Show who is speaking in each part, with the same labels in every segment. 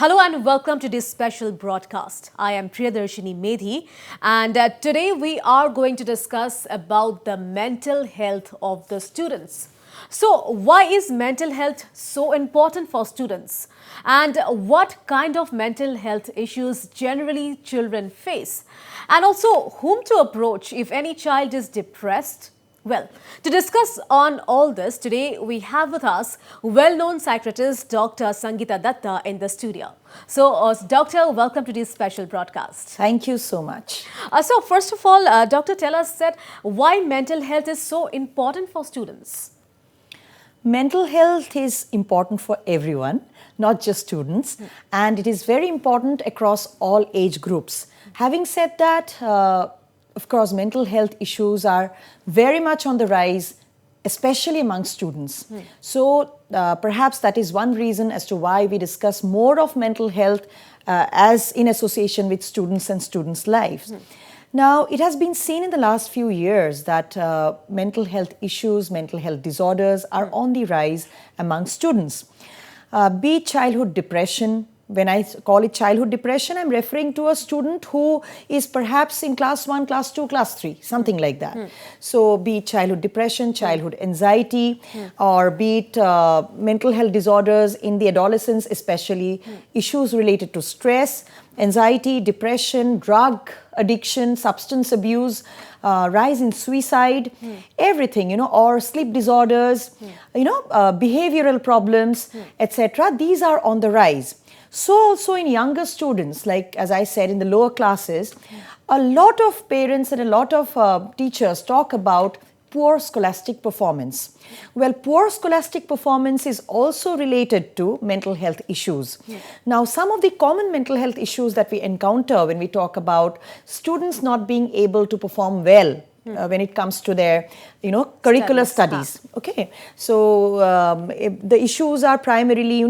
Speaker 1: Hello and welcome to this special broadcast. I am 𝗟𝗓𝗡𝗓 and today we are going to discuss about the mental health of the students. So why is mental health so important for students? And what kind of mental health issues generally children face? And also whom to approach if any child is depressed? Well, to discuss on all this, today we have with us well-known psychiatrist Dr. Sangeeta Datta in the studio. So, Doctor, welcome to this special broadcast.
Speaker 2: Thank you so much.
Speaker 1: So, first of all, Doctor, tell us that why mental health is so important for students?
Speaker 2: Mental health is important for everyone, not just students, and it is very important across all age groups. Having said that, of course, mental health issues are very much on the rise, especially among students. So perhaps that is one reason as to why we discuss more of mental health as in association with students and students' lives. Now, it has been seen in the last few years that mental health issues, mental health disorders are on the rise among students. Be it childhood depression. When I call it childhood depression, I'm referring to a student who is perhaps in class 1, class 2, class 3, something like that. So be it childhood depression, childhood anxiety, or be it mental health disorders in the adolescence, especially issues related to stress, anxiety, depression, drug addiction, substance abuse, rise in suicide, everything, or sleep disorders, behavioral problems, etc. These are on the rise. So also in younger students, like as I said, in the lower classes, a lot of parents and a lot of teachers talk about poor scholastic performance. Well, poor scholastic performance is also related to mental health issues. Now, some of the common mental health issues that we encounter when we talk about students not being able to perform well when it comes to their, curricular studies. Okay, so the issues are primarily,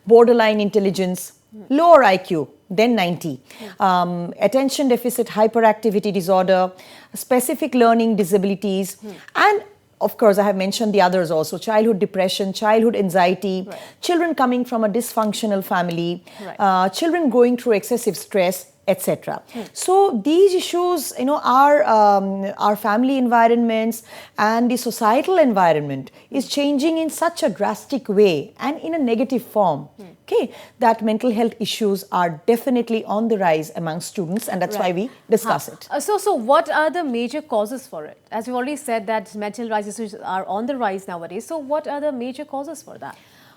Speaker 2: borderline intelligence, lower IQ than 90, attention deficit hyperactivity disorder, specific learning disabilities, and of course, I have mentioned the others also, childhood depression, childhood anxiety, children coming from a dysfunctional family, children going through excessive stress, etc. So these issues, our family environments and the societal environment is changing in such a drastic way and in a negative form, that mental health issues are definitely on the rise among students, and that's why we discuss it.
Speaker 1: So what are the major causes for it? As you already said that mental health issues are on the rise nowadays, so what are the major causes for that?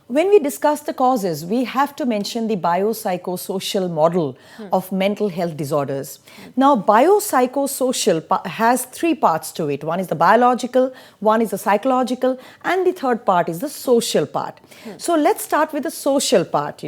Speaker 2: When we discuss the causes, we have to mention the biopsychosocial model of mental health disorders. Now, biopsychosocial has three parts to it. One is the biological, one is the psychological, and the third part is the social part. So let's start with the social part,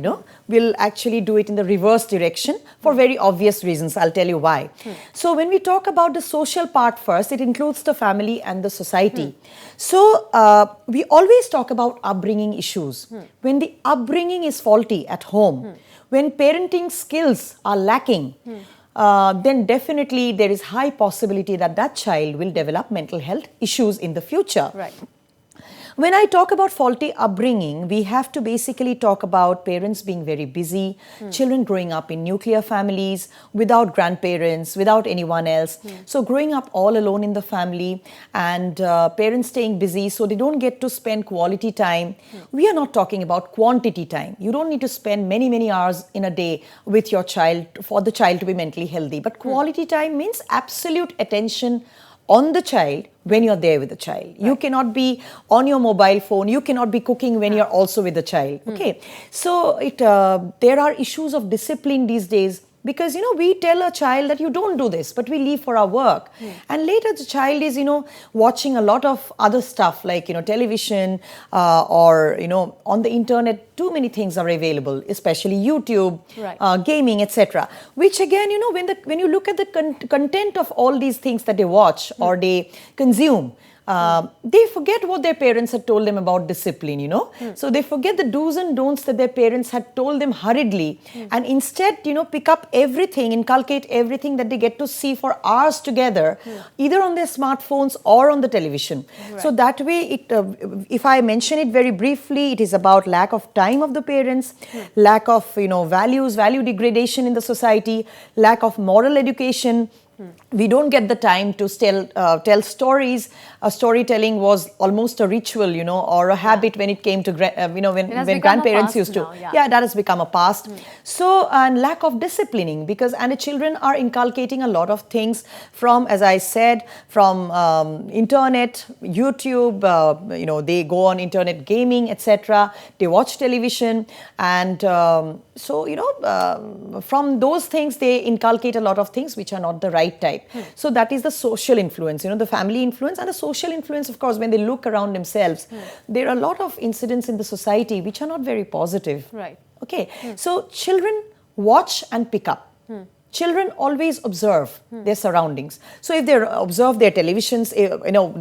Speaker 2: We'll actually do it in the reverse direction for very obvious reasons. I'll tell you why. So when we talk about the social part first, it includes the family and the society. So we always talk about upbringing issues. When the upbringing is faulty at home, when parenting skills are lacking, then definitely there is high possibility that that child will develop mental health issues in the future. When I talk about faulty upbringing, we have to basically talk about parents being very busy, children growing up in nuclear families, without grandparents, without anyone else. So growing up all alone in the family and parents staying busy so they don't get to spend quality time. We are not talking about quantity time. You don't need to spend many, many hours in a day with your child for the child to be mentally healthy. But quality time means absolute attention on the child when you're there with the child. You cannot be on your mobile phone. You cannot be cooking when you're also with the child. So there are issues of discipline these days because, we tell a child that you don't do this, but we leave for our work. And later the child is, watching a lot of other stuff like, television or, on the internet, too many things are available, especially YouTube, gaming, etc. Which again, when you look at the content of all these things that they watch or they consume, they forget what their parents had told them about discipline, So they forget the do's and don'ts that their parents had told them hurriedly, and instead, pick up everything, inculcate everything that they get to see for hours together, either on their smartphones or on the television.
Speaker 1: Right.
Speaker 2: So that way, if I mention it very briefly, it is about lack of time of the parents, lack of values, value degradation in the society, lack of moral education. We don't get the time to tell stories. Storytelling was almost a ritual, or a habit when it came to, when grandparents used to.
Speaker 1: Now, yeah.
Speaker 2: That has become a past. So, and lack of disciplining, because the children are inculcating a lot of things from, as I said, from internet, YouTube, they go on internet gaming, etc. They watch television, and from those things, they inculcate a lot of things which are not the right type. So that is the social influence, the family influence, and the social influence, of course, when they look around themselves. There are a lot of incidents in the society which are not very positive.
Speaker 1: Right.
Speaker 2: Okay. So children watch and pick up. Children always observe their surroundings. So if they observe their televisions,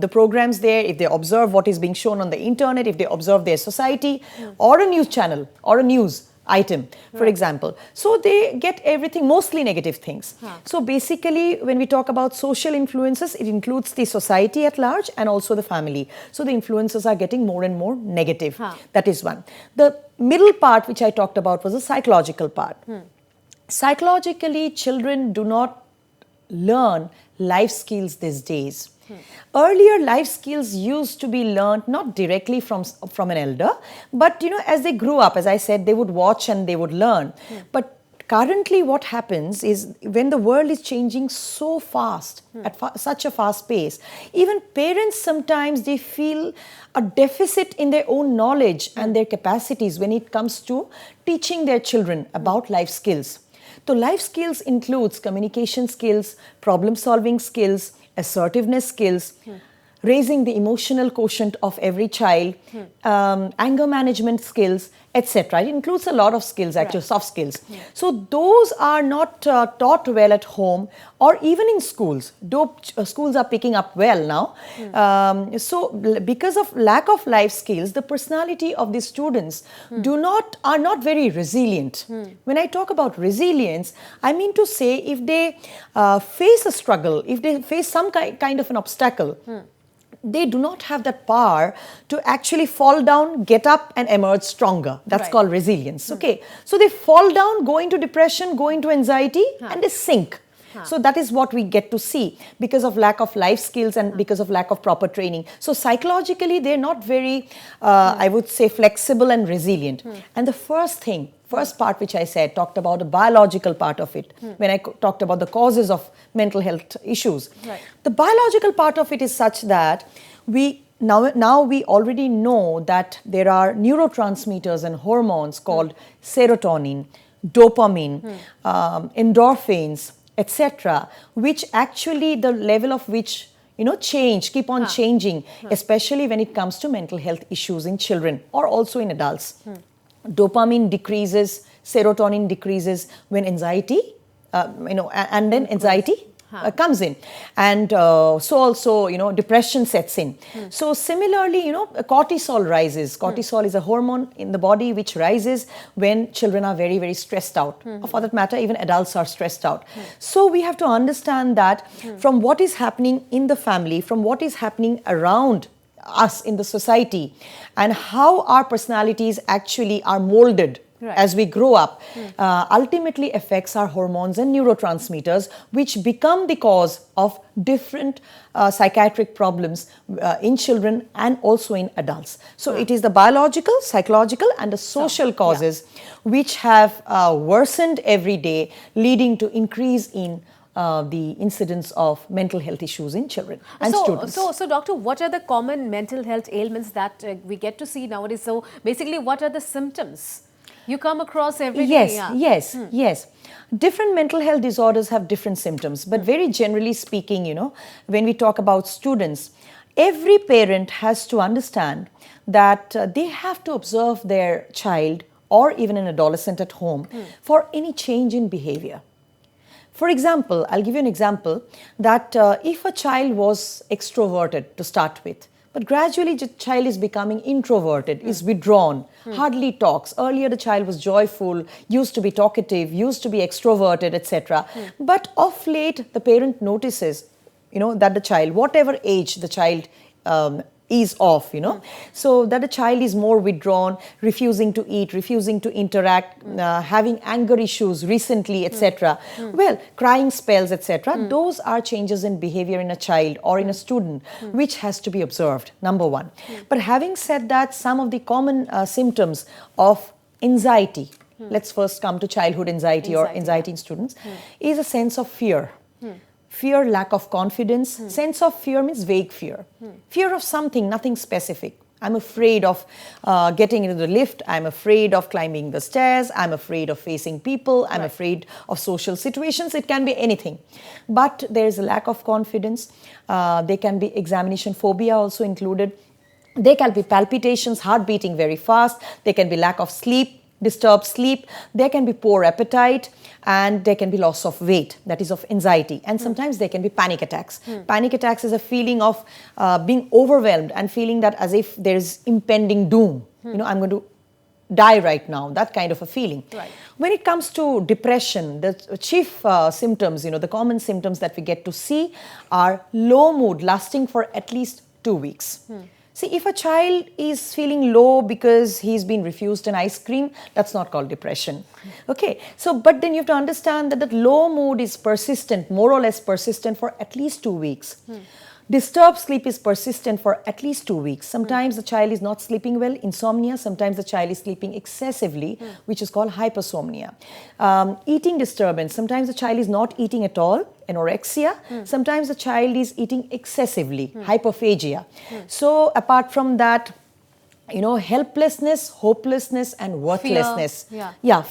Speaker 2: the programs there, if they observe what is being shown on the internet, if they observe their society, or a news channel, or a news item, for example. So they get everything, mostly negative things. So basically, when we talk about social influences, it includes the society at large and also the family. So the influences are getting more and more negative. That is one. The middle part, which I talked about, was the psychological part. Psychologically, children do not learn life skills these days. Earlier, life skills used to be learned not directly from an elder, but as they grew up, as I said, they would watch and they would learn. But currently, what happens is when the world is changing so fast, at such a fast pace, even parents sometimes they feel a deficit in their own knowledge and their capacities when it comes to teaching their children about life skills. So life skills includes communication skills, problem-solving skills, assertiveness skills, raising the emotional quotient of every child, anger management skills, etc. It includes a lot of skills, actually, soft skills. So those are not taught well at home or even in schools, though schools are picking up well now. So because of lack of life skills, the personality of the students are not very resilient. When I talk about resilience, I mean to say if they face a struggle, if they face some kind of an obstacle, they do not have that power to actually fall down, get up and emerge stronger. That's called resilience. Okay. So they fall down, go into depression, go into anxiety and they sink. So that is what we get to see because of lack of life skills and because of lack of proper training. So psychologically, they're not very, I would say, flexible and resilient. And the first part which I said, talked about the biological part of it, when I talked about the causes of mental health issues. The biological part of it is such that now we already know that there are neurotransmitters and hormones called serotonin, dopamine, endorphins, etc., which actually the level of which keep on changing, especially when it comes to mental health issues in children or also in adults. Dopamine decreases, serotonin decreases when anxiety, and then anxiety comes in, and so also depression sets in. So similarly, cortisol rises. Cortisol is a hormone in the body which rises when children are very, very stressed out. Or for that matter, even adults are stressed out. So we have to understand that from what is happening in the family, from what is happening around us in the society, and how our personalities actually are molded as we grow up, ultimately affects our hormones and neurotransmitters, which become the cause of different psychiatric problems in children and also in adults. So it is the biological, psychological and the social causes which have worsened every day, leading to increase in the incidence of mental health issues in children and students.
Speaker 1: So doctor, what are the common mental health ailments that we get to see nowadays? So basically, what are the symptoms you come across every day?
Speaker 2: Yes. Different mental health disorders have different symptoms, but very generally speaking, when we talk about students, every parent has to understand that they have to observe their child or even an adolescent at home for any change in behavior. For example, I'll give you an example that if a child was extroverted to start with, but gradually the child is becoming introverted, is withdrawn, hardly talks. Earlier the child was joyful, used to be talkative, used to be extroverted, etc. But of late the parent notices, that the child, whatever age the child is of, so that the child is more withdrawn, refusing to eat, refusing to interact, having anger issues recently, etc. Well, crying spells, etc. Those are changes in behavior in a child or in a student, which has to be observed, number one. But having said that, some of the common symptoms of anxiety, let's first come to childhood anxiety or anxiety in students, is a sense of fear. Fear, lack of confidence. Sense of fear means vague fear. Fear of something, nothing specific. I'm afraid of getting into the lift. I'm afraid of climbing the stairs. I'm afraid of facing people. I'm afraid of social situations. It can be anything. But there is a lack of confidence. There can be examination phobia also included. There can be palpitations, heart beating very fast. There can be lack of sleep, disturbed sleep. There can be poor appetite. And there can be loss of weight, that is of anxiety. And sometimes there can be panic attacks. Panic attacks is a feeling of being overwhelmed and feeling that as if there is impending doom. I'm going to die right now, that kind of a feeling.
Speaker 1: Right.
Speaker 2: When it comes to depression, the chief symptoms, the common symptoms that we get to see are low mood lasting for at least 2 weeks. See, if a child is feeling low because he's been refused an ice cream, that's not called depression. Okay, so but then you have to understand that that low mood is persistent, more or less persistent for at least 2 weeks. Disturbed sleep is persistent for at least 2 weeks. Sometimes the child is not sleeping well, insomnia. Sometimes the child is sleeping excessively, which is called hypersomnia. Eating disturbance. Sometimes the child is not eating at all, anorexia. Sometimes the child is eating excessively, hyperphagia. So apart from that, helplessness, hopelessness and worthlessness.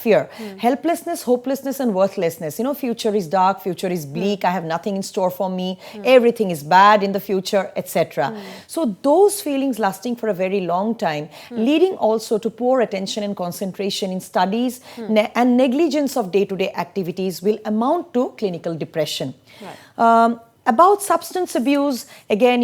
Speaker 2: Fear. Helplessness, hopelessness and worthlessness. Future is dark, future is bleak, I have nothing in store for me, everything is bad in the future, etc. So those feelings lasting for a very long time, leading also to poor attention and concentration in studies and negligence of day-to-day activities will amount to clinical depression. About substance abuse, again,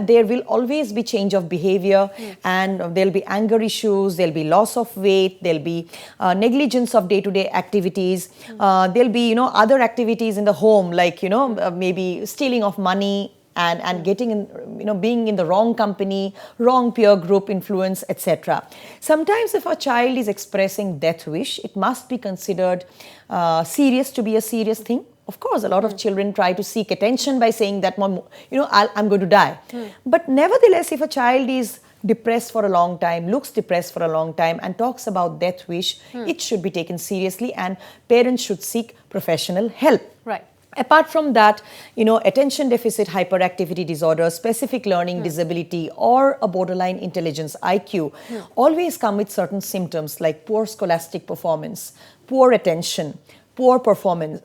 Speaker 2: there will always be change of behavior and there'll be anger issues, there'll be loss of weight, there'll be negligence of day-to-day activities, there'll be, other activities in the home like, maybe stealing of money and getting in, being in the wrong company, wrong peer group influence, etc. Sometimes if a child is expressing death wish, it must be considered serious to be a serious thing. Of course, a lot of children try to seek attention by saying that, Mom, I'm going to die. But nevertheless, if a child is depressed for a long time, looks depressed for a long time and talks about death wish, it should be taken seriously and parents should seek professional help.
Speaker 1: Right.
Speaker 2: Apart from that, attention deficit hyperactivity disorder, specific learning disability or a borderline intelligence IQ always come with certain symptoms like poor scholastic performance, poor attention, poor performance,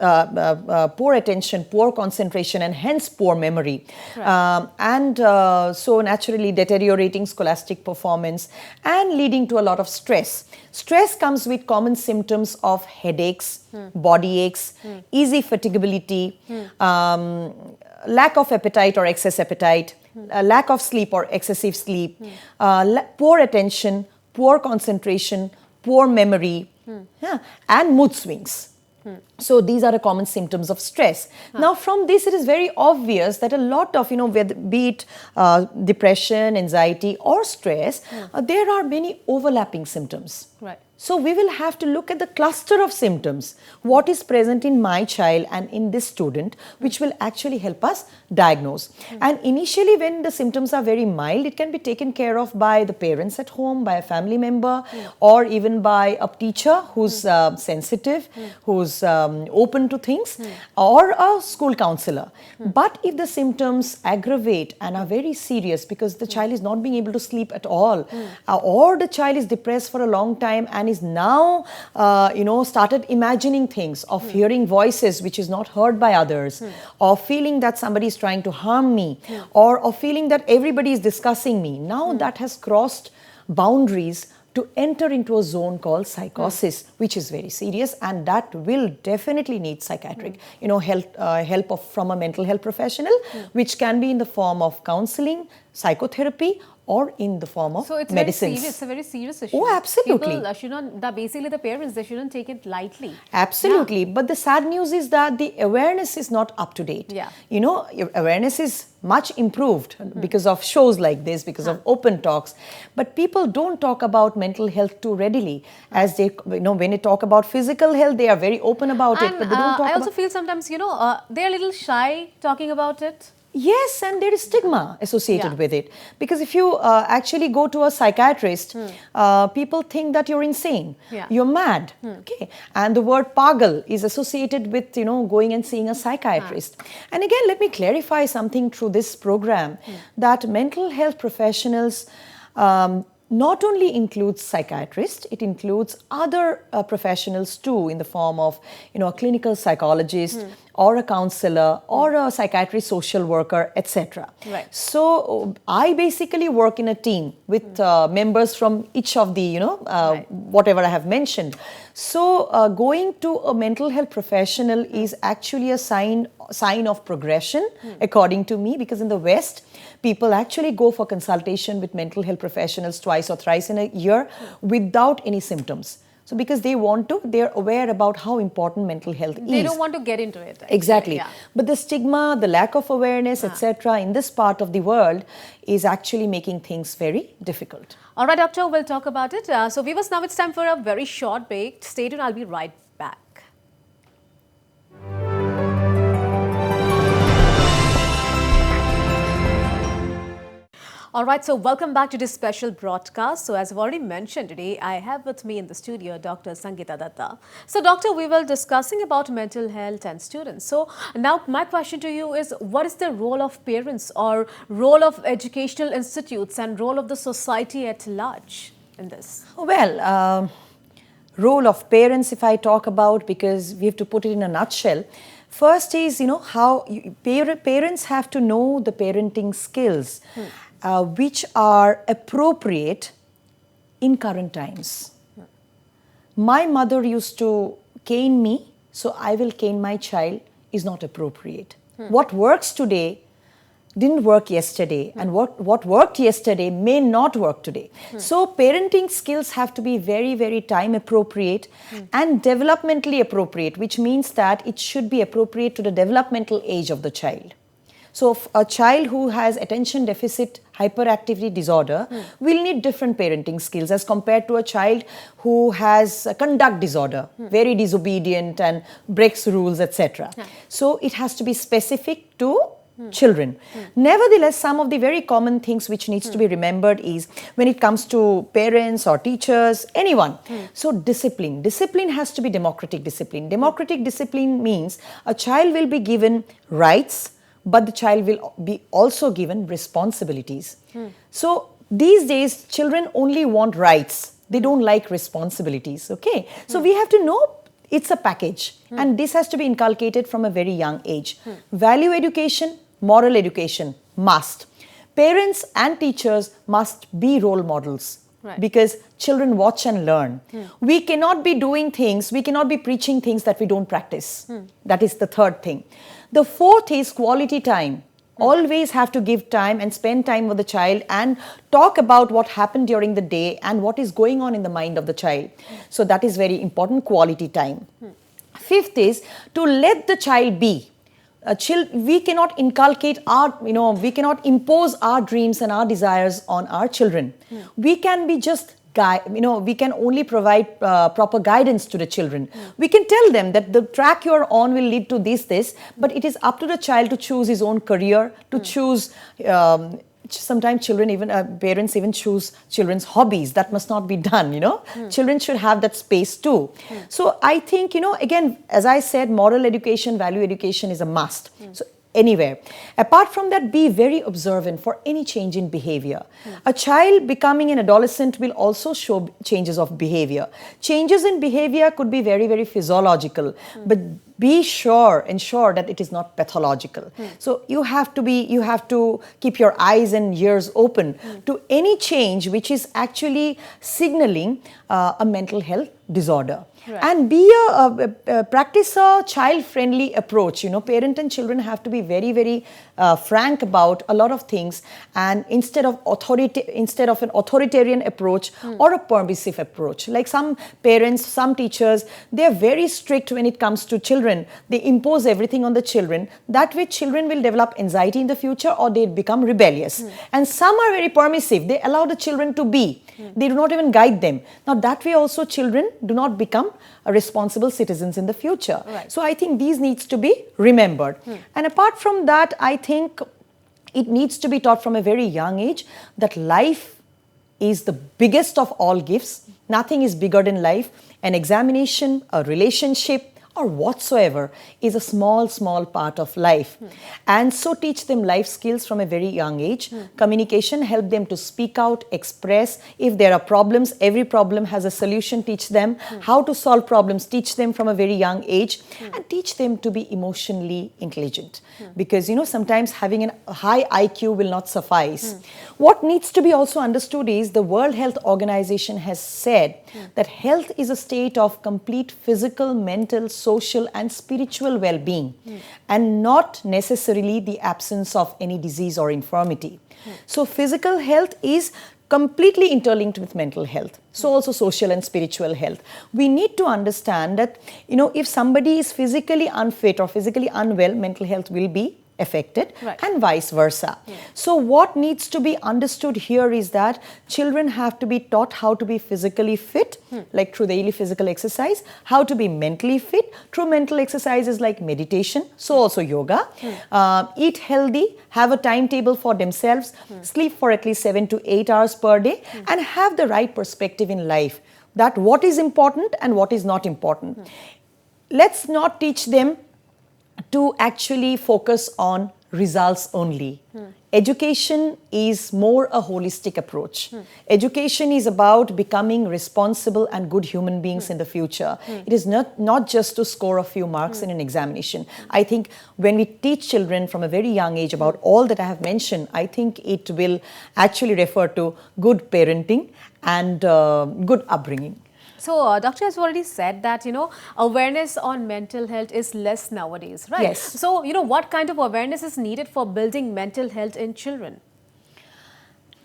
Speaker 2: poor attention, poor concentration, and hence poor memory. So naturally deteriorating scholastic performance and leading to a lot of stress. Stress comes with common symptoms of headaches, body aches, easy fatigability, lack of appetite or excess appetite, lack of sleep or excessive sleep, poor attention, poor concentration, poor memory, and mood swings. So these are the common symptoms of stress. Now from this it is very obvious that a lot of, be it depression, anxiety or stress, there are many overlapping symptoms.
Speaker 1: Right.
Speaker 2: So we will have to look at the cluster of symptoms, what is present in my child and in this student, which will actually help us diagnose. And initially when the symptoms are very mild, it can be taken care of by the parents at home, by a family member, or even by a teacher who's sensitive, who's open to things, or a school counselor. But if the symptoms aggravate and are very serious because the child is not being able to sleep at all, or the child is depressed for a long time and is now, started imagining things, of hearing voices which is not heard by others, or feeling that somebody is trying to harm me, or feeling that everybody is discussing me. Now that has crossed boundaries to enter into a zone called psychosis, which is very serious, and that will definitely need psychiatric, help from a mental health professional, which can be in the form of counseling, psychotherapy, or in the form of medicines.
Speaker 1: It's a very serious issue.
Speaker 2: Oh, absolutely.
Speaker 1: People shouldn't, basically the parents, they shouldn't take it lightly.
Speaker 2: Absolutely.
Speaker 1: Yeah.
Speaker 2: But the sad news is that the awareness is not up to date.
Speaker 1: Yeah.
Speaker 2: Awareness is much improved because of shows like this, because of open talks. But people don't talk about mental health too readily. As they, when they talk about physical health, they are very open about it. But they don't talk
Speaker 1: I also feel sometimes, they're a little shy talking about it.
Speaker 2: Yes, and there is stigma associated with it. Because if you actually go to a psychiatrist, people think that you're insane, you're mad. Okay, and the word pagal is associated with, going and seeing a psychiatrist. And again, let me clarify something through this program, that mental health professionals not only includes psychiatrists, it includes other professionals too, in the form of, a clinical psychologist, or a counselor, or a psychiatrist social worker, etc.
Speaker 1: Right.
Speaker 2: So I basically work in a team with members from each of the, whatever I have mentioned. So going to a mental health professional is actually a sign of progression, according to me, because in the West, people actually go for consultation with mental health professionals twice or thrice in a year without any symptoms. So because they are aware about how important mental health is.
Speaker 1: They don't want to get into it. Actually.
Speaker 2: Exactly.
Speaker 1: Yeah.
Speaker 2: But the stigma, the lack of awareness, etc. in this part of the world is actually making things very difficult.
Speaker 1: All right, doctor, we'll talk about it. So viewers, now it's time for a very short break. Stay tuned, I'll be right back. All right, so welcome back to this special broadcast. So as I've already mentioned today, I have with me in the studio Dr. Sangeeta Datta. So doctor, we were discussing about mental health and students. So now my question to you is, what is the role of parents or role of educational institutes and role of the society at large in this?
Speaker 2: Well, role of parents, if I talk about, because we have to put it in a nutshell. First is, how parents have to know the parenting skills. Which are appropriate in current times. My mother used to cane me, so I will cane my child is not appropriate. What works today didn't work yesterday, and what worked yesterday may not work today. So parenting skills have to be very, very time appropriate and developmentally appropriate, which means that it should be appropriate to the developmental age of the child. So a child who has attention deficit hyperactivity disorder will need different parenting skills as compared to a child who has a conduct disorder, very disobedient and breaks rules, etc. So it has to be specific to children. Nevertheless, some of the very common things which needs to be remembered is when it comes to parents or teachers, anyone. So discipline. Discipline has to be democratic discipline. Democratic discipline means a child will be given rights, but the child will be also given responsibilities. So these days, children only want rights. They don't like responsibilities, okay? So we have to know it's a package, and this has to be inculcated from a very young age. Value education, moral education, must. Parents and teachers must be role models. Right. Because children watch and learn. We cannot be doing things, we cannot be preaching things that we don't practice. That is the third thing. The fourth is quality time. Always have to give time and spend time with the child and talk about what happened during the day and what is going on in the mind of the child. So that is very important, quality time. Fifth is to let the child be. We cannot inculcate we cannot impose our dreams and our desires on our children. We can be just we can only provide proper guidance to the children. We can tell them that the track you're on will lead to this, but it is up to the child to choose his own career, to choose, sometimes children even, parents even choose children's hobbies. That must not be done, Children should have that space too. So I think, again, as I said, moral education, value education is a must. So anywhere. Apart from that, be very observant for any change in behavior. A child becoming an adolescent will also show changes of behavior. Changes in behavior could be very, very physiological, but ensure that it is not pathological. So you have to keep your eyes and ears open to any change which is actually signaling a mental health disorder.
Speaker 1: Right.
Speaker 2: And practice a child-friendly approach. Parent and children have to be very, very frank about a lot of things, and instead of an authoritarian approach or a permissive approach. Like some parents, some teachers, they are very strict when it comes to children. They impose everything on the children. That way children will develop anxiety in the future, or they become rebellious. And some are very permissive. They allow the children to be. They do not even guide them. Now that way also children do not become responsible citizens in the future.
Speaker 1: Right.
Speaker 2: So I think these needs to be remembered. And apart from that, I think it needs to be taught from a very young age that life is the biggest of all gifts. Nothing is bigger than life. An examination, a relationship, or whatsoever is a small, small part of life. And so teach them life skills from a very young age. Communication, help them to speak out, express. If there are problems, every problem has a solution, teach them. How to solve problems, teach them from a very young age. And teach them to be emotionally intelligent. Because, sometimes having a high IQ will not suffice. What needs to be also understood is the World Health Organization has said that health is a state of complete physical, mental, social and spiritual well-being, and not necessarily the absence of any disease or infirmity. So physical health is completely interlinked with mental health. So also social and spiritual health. We need to understand that, if somebody is physically unfit or physically unwell, mental health will be affected,
Speaker 1: right,
Speaker 2: and vice versa. So what needs to be understood here is that children have to be taught how to be physically fit, like through daily physical exercise, how to be mentally fit through mental exercises like meditation, so also yoga, eat healthy, have a timetable for themselves, sleep for at least 7 to 8 hours per day, and have the right perspective in life, that what is important and what is not important. Let's not teach them to actually focus on results only. Education is more a holistic approach. Education is about becoming responsible and good human beings in the future. It is not just to score a few marks in an examination. I think when we teach children from a very young age about all that I have mentioned, I think it will actually refer to good parenting and good upbringing.
Speaker 1: So, Doctor has already said that, awareness on mental health is less nowadays, right?
Speaker 2: Yes.
Speaker 1: So, what kind of awareness is needed for building mental health in children?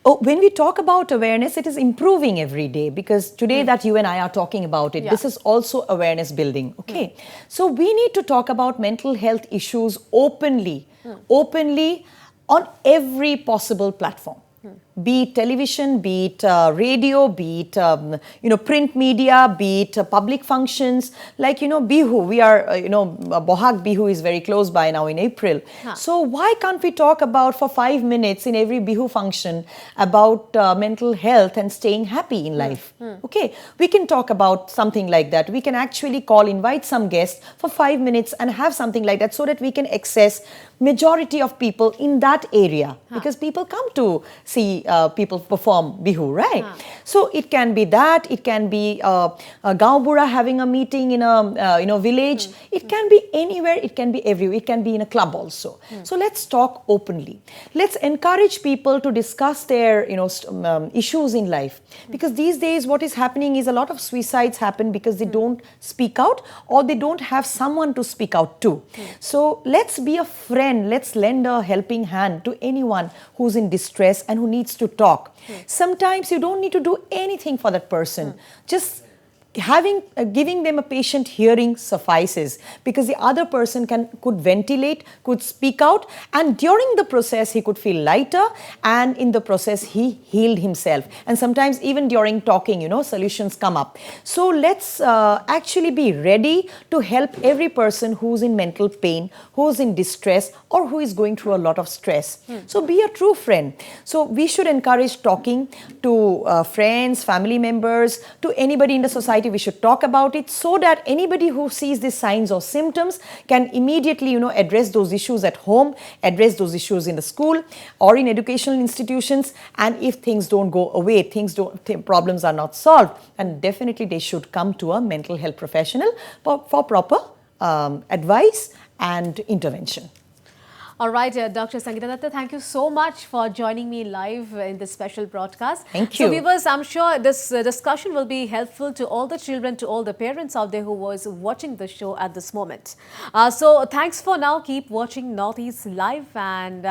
Speaker 2: Oh, when we talk about awareness, it is improving every day, because today that you and I are talking about it, this is also awareness building, okay? So we need to talk about mental health issues openly on every possible platform. Be it television, be it radio, be it print media, be it public functions like Bihu. We are Bohag Bihu is very close by now in April. So why can't we talk about for 5 minutes in every Bihu function about mental health and staying happy in life? Okay, we can talk about something like that. We can actually invite some guests for 5 minutes and have something like that, so that we can access majority of people in that area, because people come to see people perform Bihu, right? So it can be that, it can be a Gaubura having a meeting in a village. It can be anywhere, it can be everywhere, it can be in a club also. So let's talk openly. Let's encourage people to discuss their issues in life, because these days what is happening is a lot of suicides happen because they don't speak out, or they don't have someone to speak out to. So let's be a friend, let's lend a helping hand to anyone who's in distress and who needs to talk. Sometimes you don't need to do anything for that person. Just giving them a patient hearing suffices, because the other person could ventilate, could speak out, and during the process he could feel lighter, and in the process he healed himself. And sometimes even during talking, solutions come up. So let's actually be ready to help every person who's in mental pain, who's in distress, or who is going through a lot of stress. So be a true friend. So we should encourage talking to friends, family members, to anybody in the society society, we should talk about it so that anybody who sees these signs or symptoms can immediately, address those issues at home, address those issues in the school or in educational institutions. And if things don't go away, problems are not solved, and definitely they should come to a mental health professional for proper advice and intervention.
Speaker 1: All right, Dr. Sangeeta Datta, thank you so much for joining me live in this special broadcast.
Speaker 2: Thank you.
Speaker 1: So viewers, I'm sure this discussion will be helpful to all the children, to all the parents out there who was watching the show at this moment. So thanks for now. Keep watching Northeast Live, and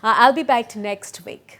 Speaker 1: I'll be back next week.